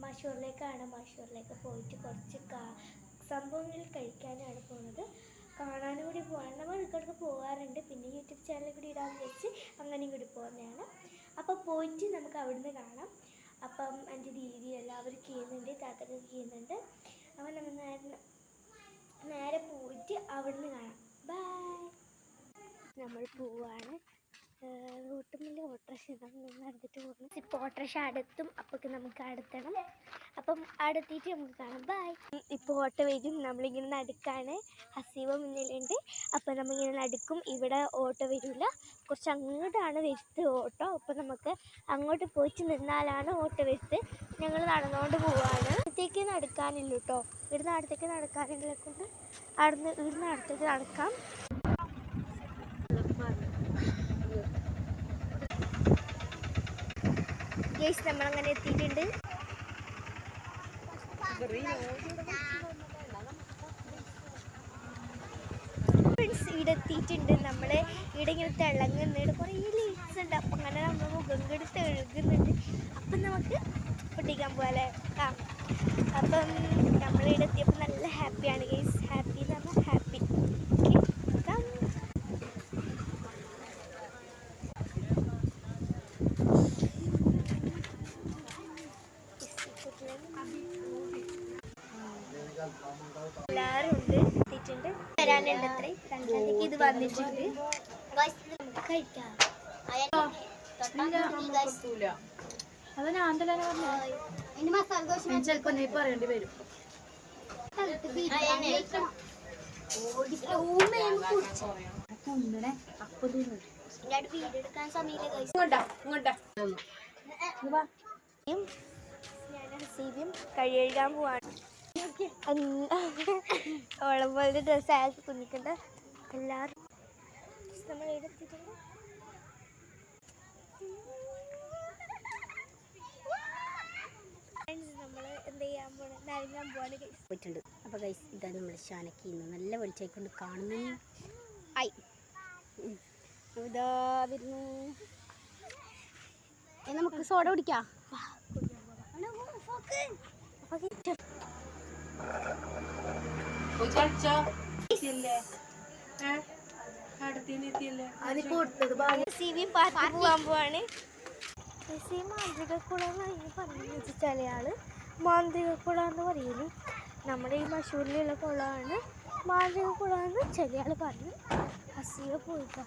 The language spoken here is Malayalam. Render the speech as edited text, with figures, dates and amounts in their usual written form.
മഷൂറിലേക്കാണ്. മഷൂറിലേക്ക് പോയിട്ട് കുറച്ച് സംഭവങ്ങൾ കഴിക്കാനാണ് പോകുന്നത്. കാണാനും കൂടി പോകാൻ നമ്മൾ ഇടയ്ക്കിടയ്ക്ക് പോകാറുണ്ട്. പിന്നെ യൂട്യൂബ് ചാനലിൽ കൂടി ഇടാമെന്ന് വെച്ച് അങ്ങനെയും കൂടി പോകുന്നതാണ്. അപ്പോൾ പോയിട്ട് നമുക്ക് അവിടുന്ന് കാണാം. അപ്പം എൻ്റെ ദീദി എല്ലാവരും ചെയ്യുന്നുണ്ട്, താത്തൊക്കെ ചെയ്യുന്നുണ്ട്. അപ്പം നമ്മൾ നേരെ പോയിട്ട് അവിടുന്ന് കാണാം. ബൈ. നമ്മൾ പോവാണ്. റൂട്ടുമില്ല ഓട്ടോറിക്ഷ നമ്മൾ അടുത്തിട്ട് പോകുന്നു. ഇപ്പോൾ ഓട്ടോറിക്ഷ അടുത്തും. അപ്പൊക്ക് നമുക്ക് അടുത്തണം. അപ്പം അടുത്തിട്ട് നമുക്ക് കാണാം. ബൈ. ഇപ്പോൾ ഓട്ടോ വരും. നമ്മളിങ്ങനെ നടുക്കാണ്. ഹസീബ മുന്നിലുണ്ട്. അപ്പം നമ്മളിങ്ങനെ നടുക്കും. ഇവിടെ ഓട്ടോ വരില്ല. കുറച്ച് അങ്ങോട്ടാണ് വരുത്ത് ഓട്ടോ. അപ്പം നമുക്ക് അങ്ങോട്ട് പോയിട്ട് നിന്നാലാണ് ഓട്ടോ വരുത്ത്. ഞങ്ങൾ നടന്നുകൊണ്ട് പോവാണ്. അടുത്തേക്ക് നടക്കാനില്ല കേട്ടോ. ഇവിടുന്ന് അടുത്തേക്ക് നടക്കാനുള്ള കൊണ്ട് ഇവിടുന്ന് അടുത്തേക്ക് നടക്കാം. ഗൈസ് നമ്മളങ്ങനെ എത്തിയിട്ടുണ്ട്. ഇവിടെ എത്തിയിട്ടുണ്ട്. നമ്മൾ ഇവിടെ ഇങ്ങനെ തിളങ്ങുന്നുണ്ട്. കുറേ ലൈറ്റ്സ് ഉണ്ട്. അപ്പം അങ്ങനെ നമ്മൾ മുഖം കെടുത്ത് എഴുകുന്നുണ്ട്. അപ്പം നമുക്ക് പൊട്ടിക്കാൻ പോലെ. അപ്പം നമ്മളിവിടെ എത്തിയപ്പോൾ നല്ല ഹാപ്പിയാണ് ഗൈസ്. ഹാപ്പി എന്ന് പറഞ്ഞാൽ ഹാപ്പി. എല്ലാവരും ഉണ്ട്. എത്തിയിട്ടുണ്ട്. വരാനുണ്ട്. അത്രയും 2 തീയതിക്ക് ഇത് വന്നിട്ടുണ്ട്. നമുക്ക് കഴിക്കാം. അത് ഞാൻ തന്നെ പറഞ്ഞു. ചിലപ്പോ നീ പറയേണ്ടി വരും. വീടെടുക്കാൻ സമയം കഴിയാൻ പോവാണ്. ഓളം പോലത്തെ ഡ്രസ്സ് ആക്കി കുഞ്ഞിക്കണ്ട എല്ലാവരും നമ്മൾ എഴുതിയിട്ടുണ്ട്. നമ്മൾ എന്ത് ചെയ്യാൻ പോണ നരങ്ങാൻ പോവാണ് പോയിട്ടുണ്ട്. അപ്പോൾ ഗൈസ് ഇതാണ് നമ്മൾ ഷാനക്കിന്ന് നല്ല വെളിച്ചായിക്കൊണ്ട് കാണുന്നു. ആയി ഇതാ വരുന്നു. നമുക്ക് സോഡ കുടിക്കാം. ചില ആള് മാന്ത്രിക കുള എന്ന് പറയല്. നമ്മുടെ ഈ മഷൂരിലുള്ള കുളമാണ് മാന്ത്രിക കുളമെന്ന് ചില ആള് പറഞ്ഞു. ഹസീബ പോയിട്ടാ.